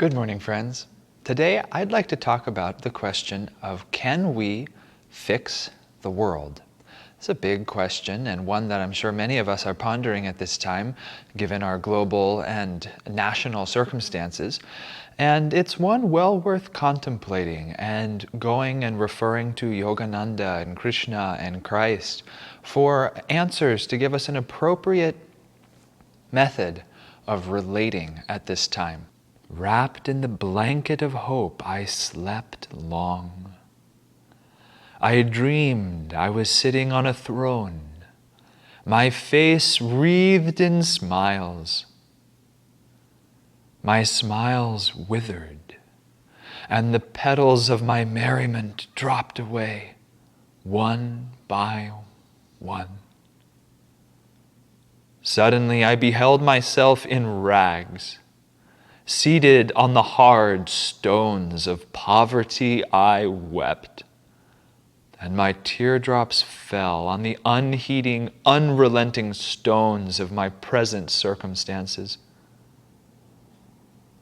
Good morning, friends. Today, I'd like to talk about the question of, can we fix the world? It's a big question, and one that I'm sure many of us are pondering at this time, given our global and national circumstances. And it's one well worth contemplating and going and referring to Yogananda and Krishna and Christ for answers to give us an appropriate method of relating at this time. Wrapped in the blanket of hope, I slept long. I dreamed I was sitting on a throne, my face wreathed in smiles. My smiles withered, and the petals of my merriment dropped away, one by one. Suddenly I beheld myself in rags. Seated on the hard stones of poverty, I wept, and my teardrops fell on the unheeding, unrelenting stones of my present circumstances.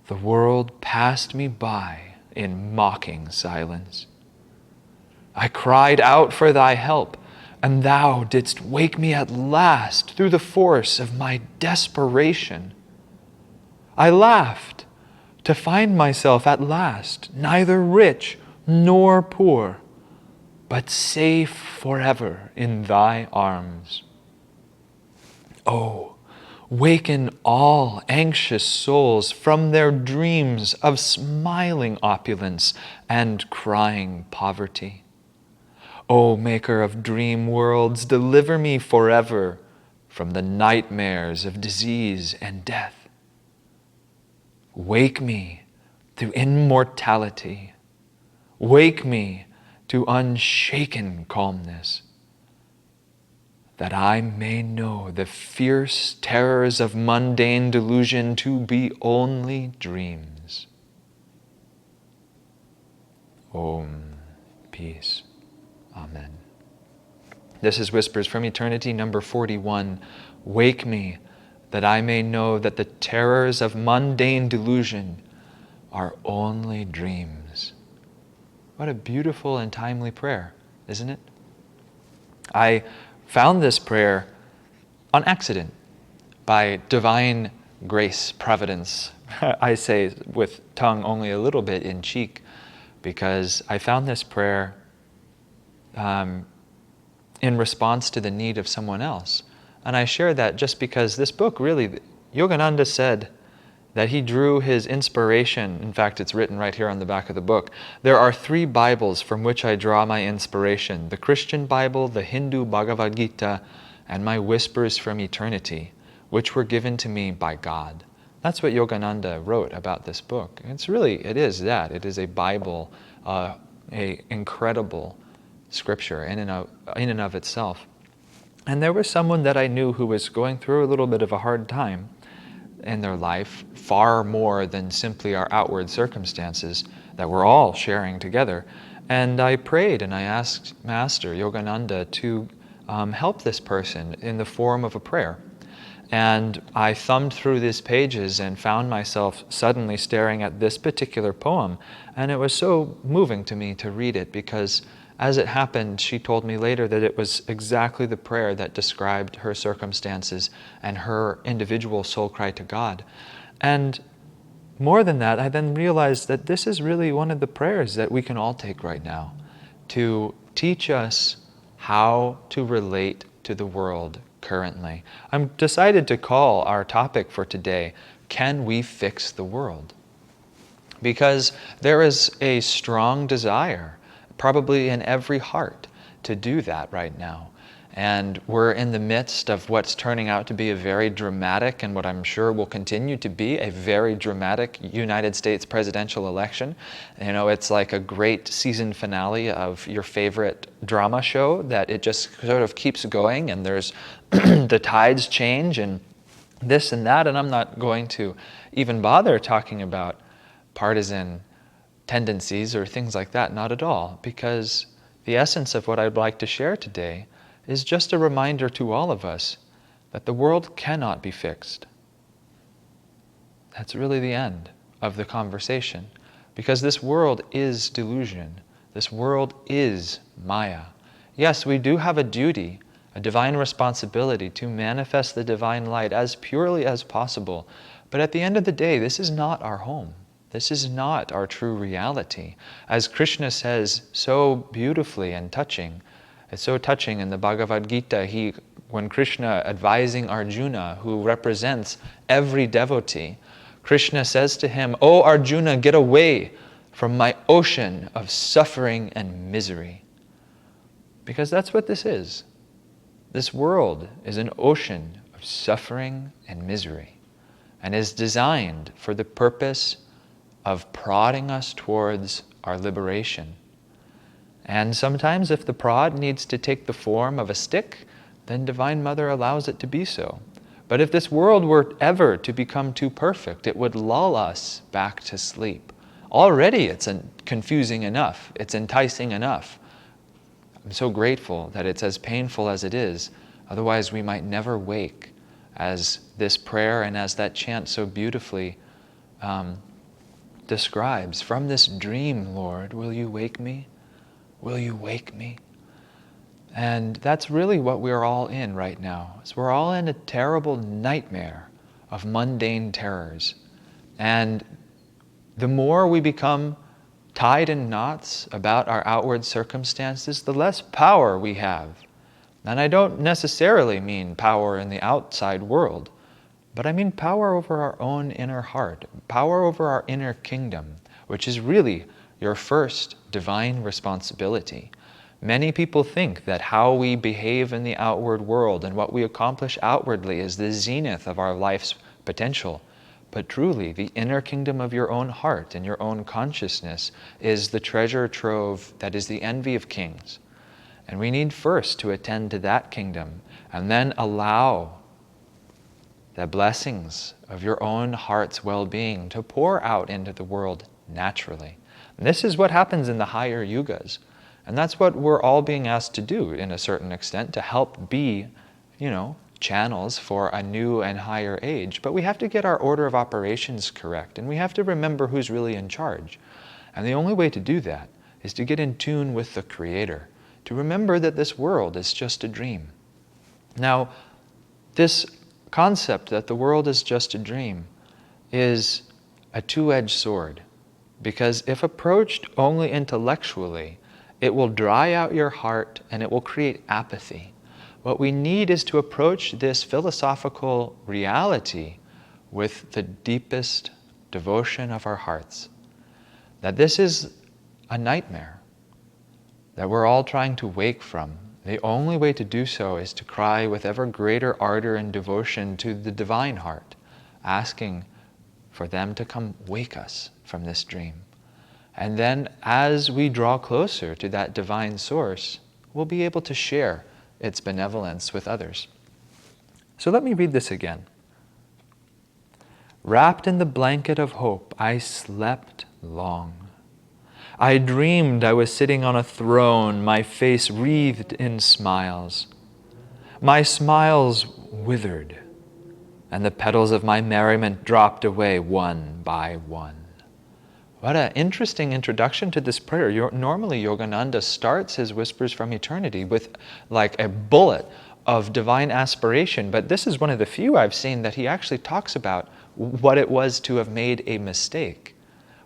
The world passed me by in mocking silence. I cried out for thy help, and thou didst wake me at last through the force of my desperation. I laughed to find myself at last neither rich nor poor, but safe forever in thy arms. Oh, waken all anxious souls from their dreams of smiling opulence and crying poverty. O maker of dream worlds, deliver me forever from the nightmares of disease and death. Wake me to immortality. Wake me to unshaken calmness, that I may know the fierce terrors of mundane delusion to be only dreams. Om. Peace. Amen. This is Whispers from Eternity, number 41. Wake me, that I may know that the terrors of mundane delusion are only dreams. What a beautiful and timely prayer, isn't it? I found this prayer on accident, by divine grace, providence. I say with tongue only a little bit in cheek, because I found this prayer in response to the need of someone else. And I share that just because this book really, Yogananda said that he drew his inspiration. In fact, it's written right here on the back of the book. There are 3 Bibles from which I draw my inspiration: the Christian Bible, the Hindu Bhagavad Gita, and my Whispers from Eternity, which were given to me by God. That's what Yogananda wrote about this book. It is that. It is a Bible, a incredible scripture in and of itself. And there was someone that I knew who was going through a little bit of a hard time in their life, far more than simply our outward circumstances that we're all sharing together. And I prayed and I asked Master Yogananda to help this person in the form of a prayer. And I thumbed through these pages and found myself suddenly staring at this particular poem. And it was so moving to me to read it, because as it happened, she told me later that it was exactly the prayer that described her circumstances and her individual soul cry to God. And more than that, I then realized that this is really one of the prayers that we can all take right now to teach us how to relate to the world currently. I'm decided to call our topic for today, Can We Fix the World? Because there is a strong desire, probably in every heart, to do that right now. And we're in the midst of what's turning out to be a very dramatic, and what I'm sure will continue to be a very dramatic United States presidential election. You know, it's like a great season finale of your favorite drama show, that it just sort of keeps going, and there's the tides change and this and that. And I'm not going to even bother talking about partisan tendencies or things like that, not at all, because the essence of what I'd like to share today is just a reminder to all of us that the world cannot be fixed. That's really the end of the conversation, because this world is delusion. This world is Maya. Yes, we do have a duty, a divine responsibility to manifest the divine light as purely as possible. But at the end of the day, this is not our home. This is not our true reality. As Krishna says so beautifully and touching, it's so touching in the Bhagavad Gita, when Krishna advising Arjuna, who represents every devotee, Krishna says to him, "O Arjuna, get away from my ocean of suffering and misery." Because that's what this is. This world is an ocean of suffering and misery, and is designed for the purpose of prodding us towards our liberation. And sometimes if the prod needs to take the form of a stick, then Divine Mother allows it to be so. But if this world were ever to become too perfect, it would lull us back to sleep. Already it's confusing enough, it's enticing enough. I'm so grateful that it's as painful as it is, otherwise we might never wake, as this prayer and as that chant so beautifully describes. From this dream, Lord, will you wake me? Will you wake me? And that's really what we're all in right now. So we're all in a terrible nightmare of mundane terrors. And the more we become tied in knots about our outward circumstances, the less power we have. And I don't necessarily mean power in the outside world, but I mean power over our own inner heart, power over our inner kingdom, which is really your first divine responsibility. Many people think that how we behave in the outward world and what we accomplish outwardly is the zenith of our life's potential. But truly, the inner kingdom of your own heart and your own consciousness is the treasure trove that is the envy of kings. And we need first to attend to that kingdom and then allow the blessings of your own heart's well-being to pour out into the world naturally. And this is what happens in the higher yugas. And that's what we're all being asked to do in a certain extent, to help be, channels for a new and higher age. But we have to get our order of operations correct, and we have to remember who's really in charge. And the only way to do that is to get in tune with the Creator, to remember that this world is just a dream. Now, this concept that the world is just a dream is a two-edged sword, because if approached only intellectually, it will dry out your heart and it will create apathy. What we need is to approach this philosophical reality with the deepest devotion of our hearts. That this is a nightmare that we're all trying to wake from. The only way to do so is to cry with ever greater ardor and devotion to the divine heart, asking for them to come wake us from this dream. And then as we draw closer to that divine source, we'll be able to share its benevolence with others. So let me read this again. Wrapped in the blanket of hope, I slept long. I dreamed I was sitting on a throne, my face wreathed in smiles. My smiles withered, and the petals of my merriment dropped away one by one. What an interesting introduction to this prayer. Normally, Yogananda starts his Whispers from Eternity with like a bullet of divine aspiration, but this is one of the few I've seen that he actually talks about what it was to have made a mistake,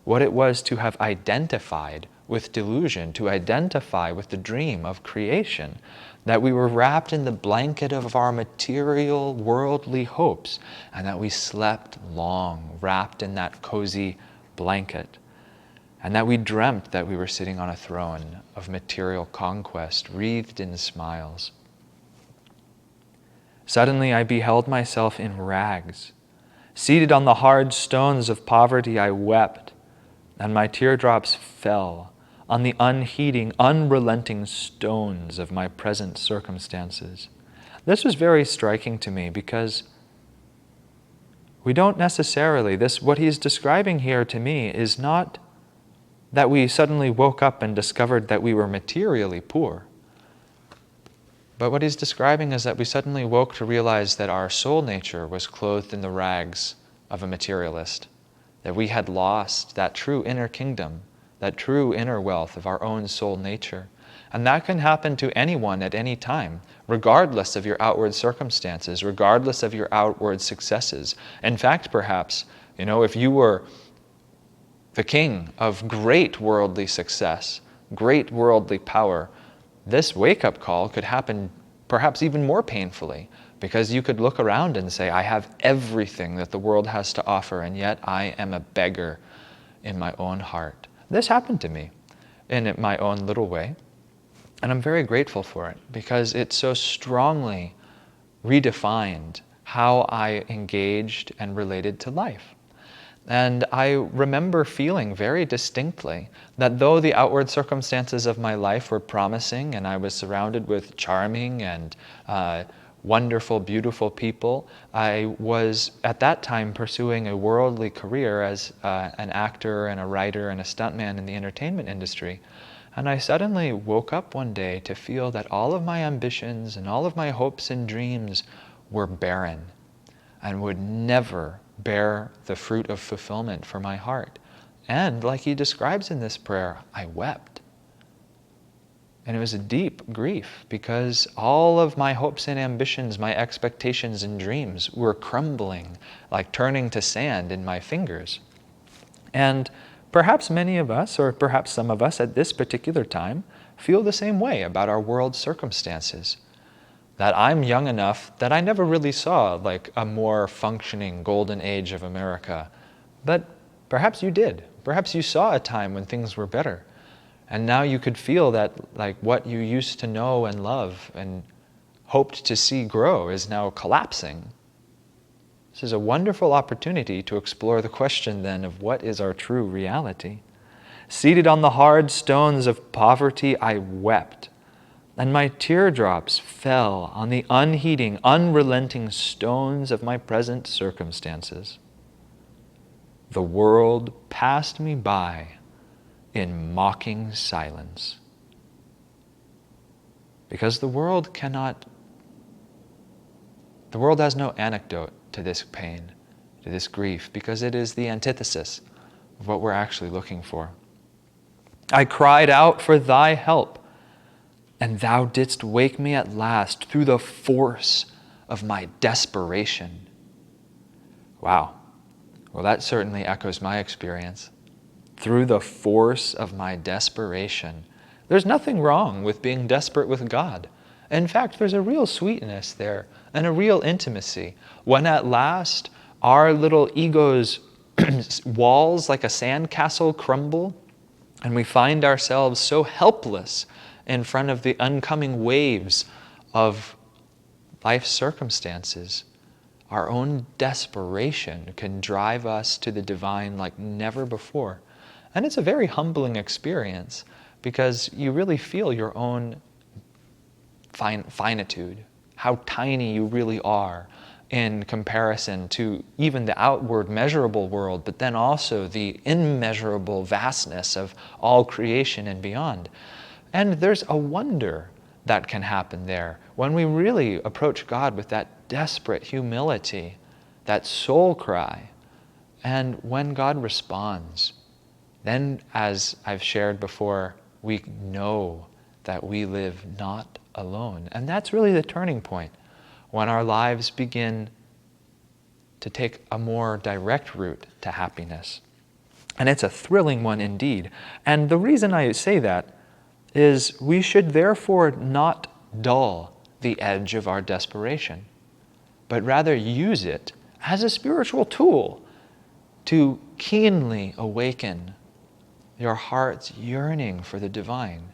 what it was to have identified with delusion, to identify with the dream of creation, that we were wrapped in the blanket of our material, worldly hopes, and that we slept long, wrapped in that cozy blanket. And that we dreamt that we were sitting on a throne of material conquest, wreathed in smiles. Suddenly I beheld myself in rags. Seated on the hard stones of poverty, I wept, and my teardrops fell on the unheeding, unrelenting stones of my present circumstances. This was very striking to me because we don't necessarily, what he's describing here to me is not that we suddenly woke up and discovered that we were materially poor. But what he's describing is that we suddenly woke to realize that our soul nature was clothed in the rags of a materialist, that we had lost that true inner kingdom, that true inner wealth of our own soul nature. And that can happen to anyone at any time, regardless of your outward circumstances, regardless of your outward successes. In fact, perhaps, if you were the king of great worldly success, great worldly power, this wake-up call could happen perhaps even more painfully, because you could look around and say, I have everything that the world has to offer, and yet I am a beggar in my own heart. This happened to me in my own little way, and I'm very grateful for it, because it so strongly redefined how I engaged and related to life. And I remember feeling very distinctly that though the outward circumstances of my life were promising, and I was surrounded with charming and wonderful, beautiful people, I was at that time pursuing a worldly career as an actor and a writer and a stuntman in the entertainment industry. And I suddenly woke up one day to feel that all of my ambitions and all of my hopes and dreams were barren and would never bear the fruit of fulfillment for my heart. And like he describes in this prayer, I wept. And it was a deep grief, because all of my hopes and ambitions, my expectations and dreams were crumbling, like turning to sand in my fingers. And perhaps many of us, or perhaps some of us at this particular time, feel the same way about our world circumstances. That I'm young enough that I never really saw like a more functioning golden age of America. But perhaps you did. Perhaps you saw a time when things were better. And now you could feel that like what you used to know and love and hoped to see grow is now collapsing. This is a wonderful opportunity to explore the question then of what is our true reality. Seated on the hard stones of poverty, I wept. And my teardrops fell on the unheeding, unrelenting stones of my present circumstances. The world passed me by in mocking silence. Because the world has no antidote to this pain, to this grief, because it is the antithesis of what we're actually looking for. I cried out for thy help, and thou didst wake me at last through the force of my desperation. Wow. Well, that certainly echoes my experience. Through the force of my desperation. There's nothing wrong with being desperate with God. In fact, there's a real sweetness there and a real intimacy. When at last our little ego's walls like a sandcastle crumble, and we find ourselves so helpless in front of the oncoming waves of life's circumstances, our own desperation can drive us to the divine like never before. And it's a very humbling experience, because you really feel your own finitude, how tiny you really are in comparison to even the outward measurable world, but then also the immeasurable vastness of all creation and beyond. And there's a wonder that can happen there when we really approach God with that desperate humility, that soul cry. And when God responds, then, as I've shared before, we know that we live not alone. And that's really the turning point, when our lives begin to take a more direct route to happiness. And it's a thrilling one indeed. And the reason I say that is we should therefore not dull the edge of our desperation, but rather use it as a spiritual tool to keenly awaken your heart's yearning for the divine.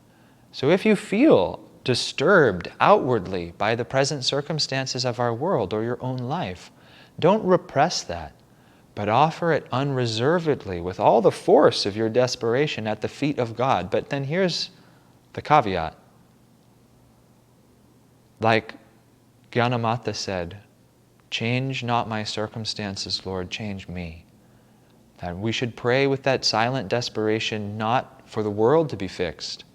So if you feel disturbed outwardly by the present circumstances of our world or your own life, don't repress that, but offer it unreservedly with all the force of your desperation at the feet of God. But then here's the caveat. Like Gyanamata said, change not my circumstances, Lord, change me. That we should pray with that silent desperation, not for the world to be fixed,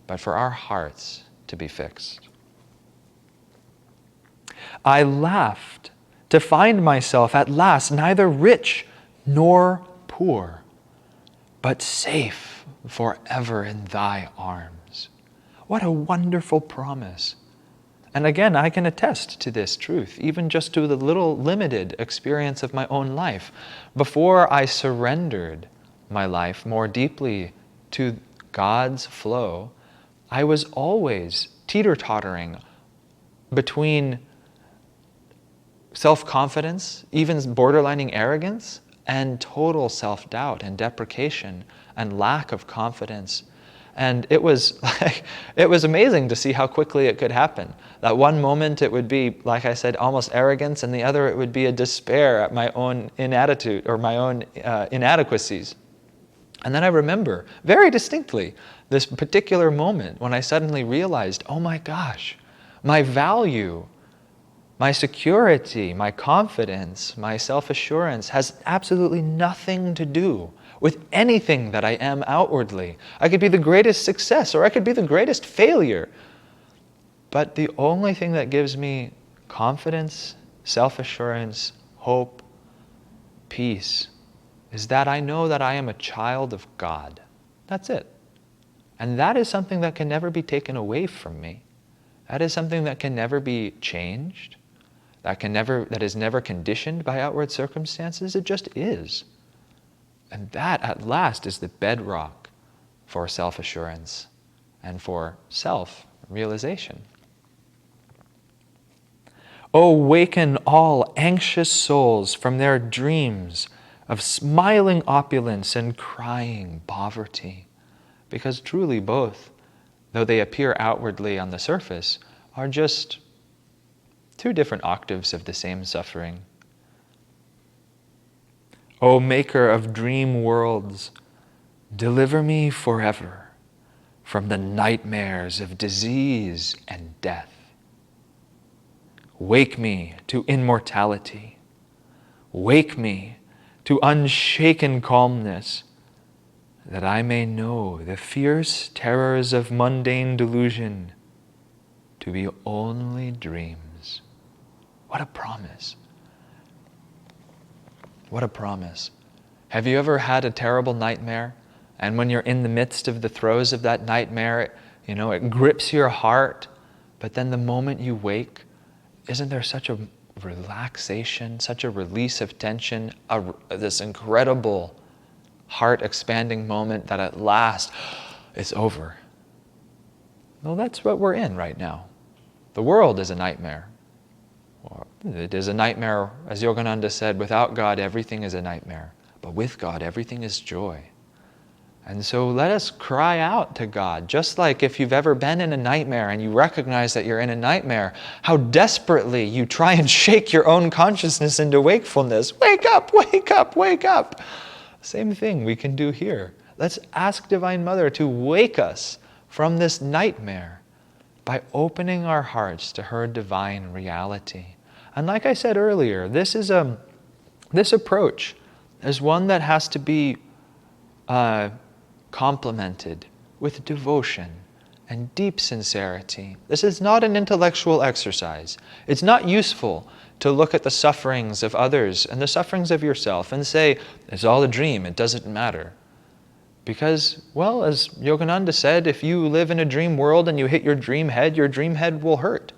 but for our hearts to be fixed. I laughed to find myself at last neither rich nor poor, but safe forever in thy arms. What a wonderful promise. And again, I can attest to this truth, even just to the little limited experience of my own life. Before I surrendered my life more deeply to God's flow, I was always teeter-tottering between self-confidence, even borderlining arrogance, and total self-doubt and deprecation and lack of confidence. And it was amazing to see how quickly it could happen. That one moment it would be, like I said, almost arrogance, and the other it would be a despair at my own inattitude or my own inadequacies. And then I remember very distinctly this particular moment when I suddenly realized, oh my gosh, my value, my security, my confidence, my self-assurance has absolutely nothing to do with anything that I am outwardly. I could be the greatest success or I could be the greatest failure. But the only thing that gives me confidence, self-assurance, hope, peace, is that I know that I am a child of God. That's it. And that is something that can never be taken away from me. That is something that can never be changed. That is never conditioned by outward circumstances. It just is. And that, at last, is the bedrock for self-assurance and for self-realization. Oh, waken all anxious souls from their dreams of smiling opulence and crying poverty, because truly both, though they appear outwardly on the surface, are just two different octaves of the same suffering. O maker of dream worlds, deliver me forever from the nightmares of disease and death. Wake me to immortality. Wake me to unshaken calmness, that I may know the fierce terrors of mundane delusion to be only dreams. What a promise. What a promise. Have you ever had a terrible nightmare? And when you're in the midst of the throes of that nightmare, it grips your heart. But then the moment you wake, isn't there such a relaxation, such a release of tension, this incredible heart-expanding moment that at last it's over? Well, that's what we're in right now. The world is a nightmare. It is a nightmare, as Yogananda said, without God everything is a nightmare, but with God everything is joy. And so let us cry out to God, just like if you've ever been in a nightmare and you recognize that you're in a nightmare, how desperately you try and shake your own consciousness into wakefulness. Wake up, wake up, wake up. Same thing we can do here. Let's ask Divine Mother to wake us from this nightmare by opening our hearts to her divine reality. And like I said earlier, this approach is one that has to be complemented with devotion and deep sincerity. This is not an intellectual exercise. It's not useful to look at the sufferings of others and the sufferings of yourself and say, it's all a dream, it doesn't matter. Because, well, as Yogananda said, if you live in a dream world and you hit your dream head will hurt.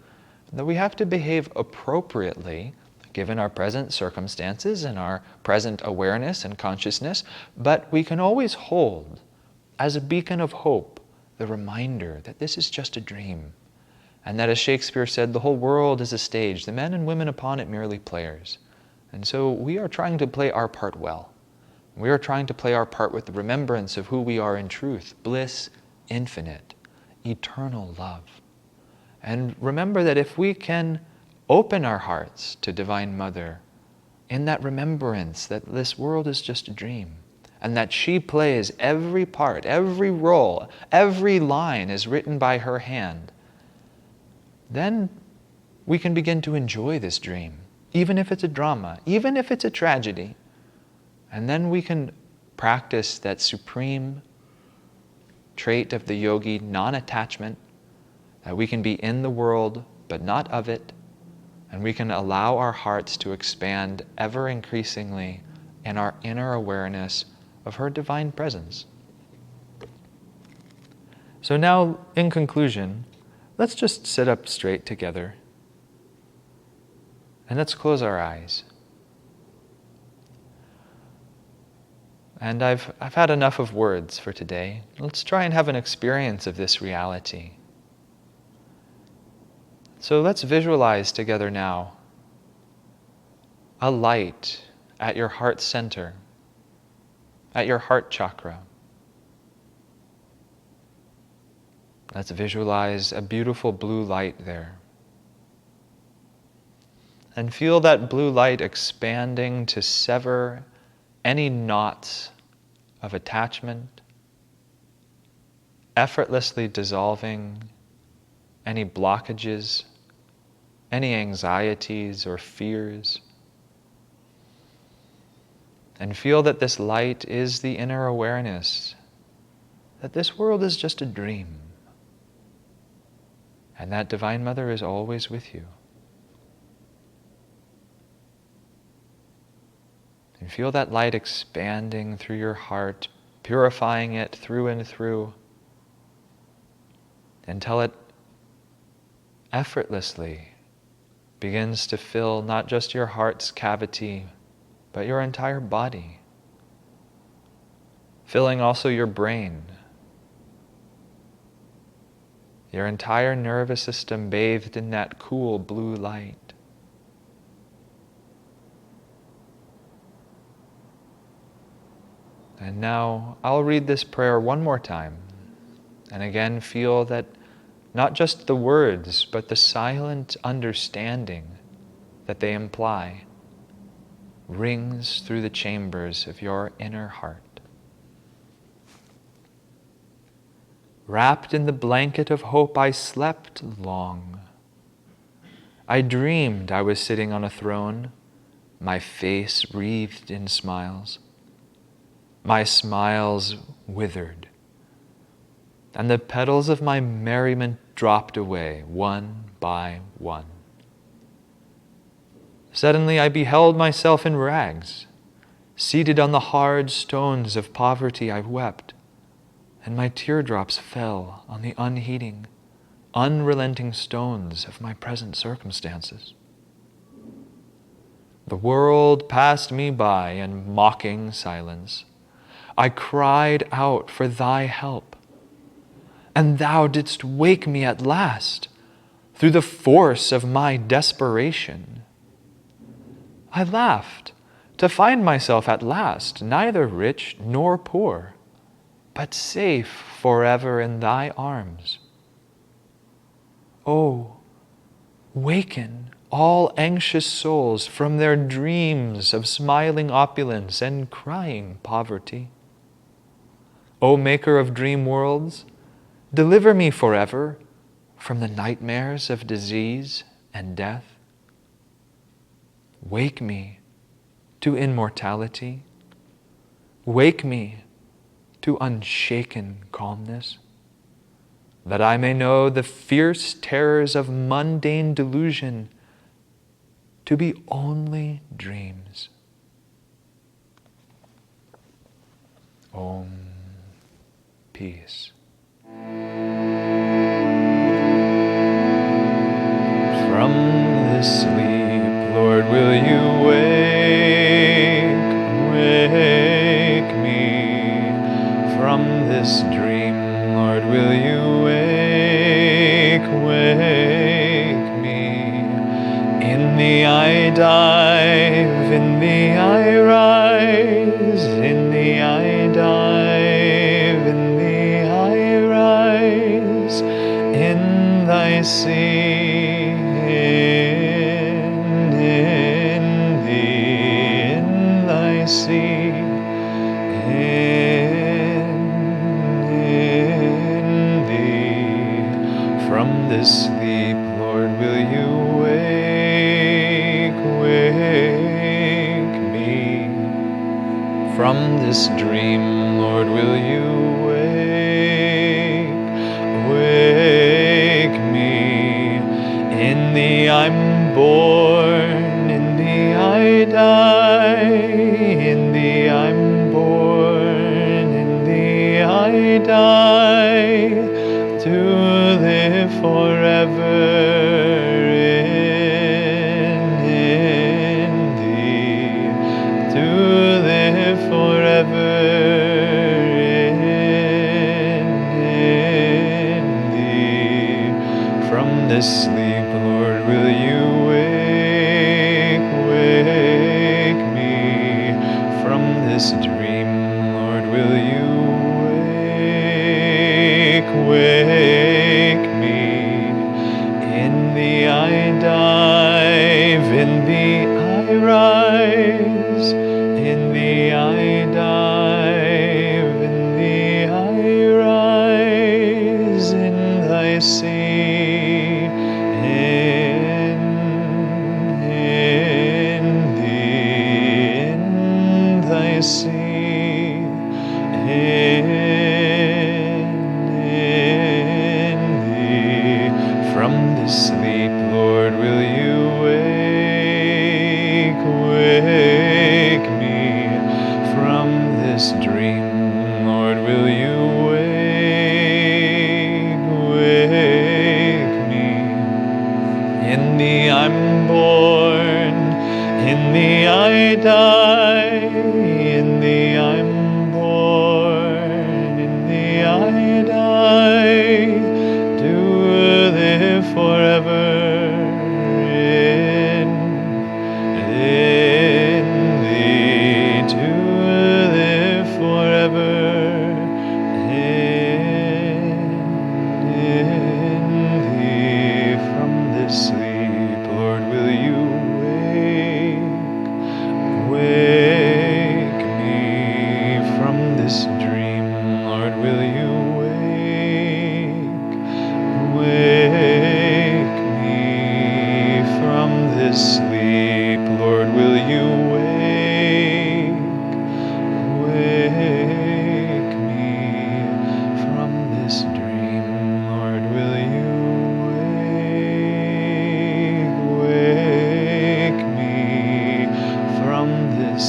That we have to behave appropriately, given our present circumstances and our present awareness and consciousness, but we can always hold, as a beacon of hope, the reminder that this is just a dream, and that, as Shakespeare said, the whole world is a stage, the men and women upon it merely players. And so we are trying to play our part well. We are trying to play our part with the remembrance of who we are in truth, bliss, infinite, eternal love. And remember that if we can open our hearts to Divine Mother in that remembrance that this world is just a dream, and that she plays every part, every role, every line is written by her hand, then we can begin to enjoy this dream, even if it's a drama, even if it's a tragedy. And then we can practice that supreme trait of the yogi, non-attachment, that we can be in the world but not of it, and we can allow our hearts to expand ever increasingly and our inner awareness of her divine presence. So now, in conclusion, let's just sit up straight together and let's close our eyes. And I've had enough of words for today. Let's try and have an experience of this reality. So let's visualize together now a light at your heart center, at your heart chakra. Let's visualize a beautiful blue light there. And feel that blue light expanding to sever any knots of attachment, effortlessly dissolving any blockages, any anxieties or fears. And feel that this light is the inner awareness that this world is just a dream, and that Divine Mother is always with you. And feel that light expanding through your heart, purifying it through and through, until it effortlessly begins to fill not just your heart's cavity, but your entire body, filling also your brain, your entire nervous system bathed in that cool blue light. And now I'll read this prayer one more time, and again feel that not just the words, but the silent understanding that they imply rings through the chambers of your inner heart. Wrapped in the blanket of hope, I slept long. I dreamed I was sitting on a throne, my face wreathed in smiles. My smiles withered, and the petals of my merriment dropped away one by one. Suddenly I beheld myself in rags. Seated on the hard stones of poverty, I wept, and my teardrops fell on the unheeding, unrelenting stones of my present circumstances. The world passed me by in mocking silence. I cried out for thy help, and thou didst wake me at last through the force of my desperation. I laughed to find myself at last neither rich nor poor, but safe forever in thy arms. Oh, waken all anxious souls from their dreams of smiling opulence and crying poverty. O Maker of dream worlds, deliver me forever from the nightmares of disease and death. Wake me to immortality. Wake me to unshaken calmness, that I may know the fierce terrors of mundane delusion to be only dreams. Om. Peace. From this sleep, Lord, will you wake me? From this dream, Lord, will you wake me? In thee I dive, in thee I rise, in thee I dive, in thee I rise, in thy sea, in thee, in thy sea, in thee. From this sleep, Lord, will you wake me? From this dream, Lord, will you wake me? In thee I'm born, in thee I die, in thee I die, to live forever in thee, to live forever in thee. From this sleep, Lord, will you wake me? From this dream, Lord, will you wake me? In thee I dive, in thee I rise, in thee I dive, in thee I rise, in thy sea, in thee, in thy sea, in thee. From this sleep, Lord, will you wake me? From this dream, Lord, will you wake me? In thee I'm born, in thee I die, in thee I'm born, in thee I die, to live forever in thee, to live forever in thee. From this sleep, Lord, will you wake me? From this dream, Lord, will you wake me? From this sleep, Lord, will you wake me? From this dream, Lord, will you wake me? From this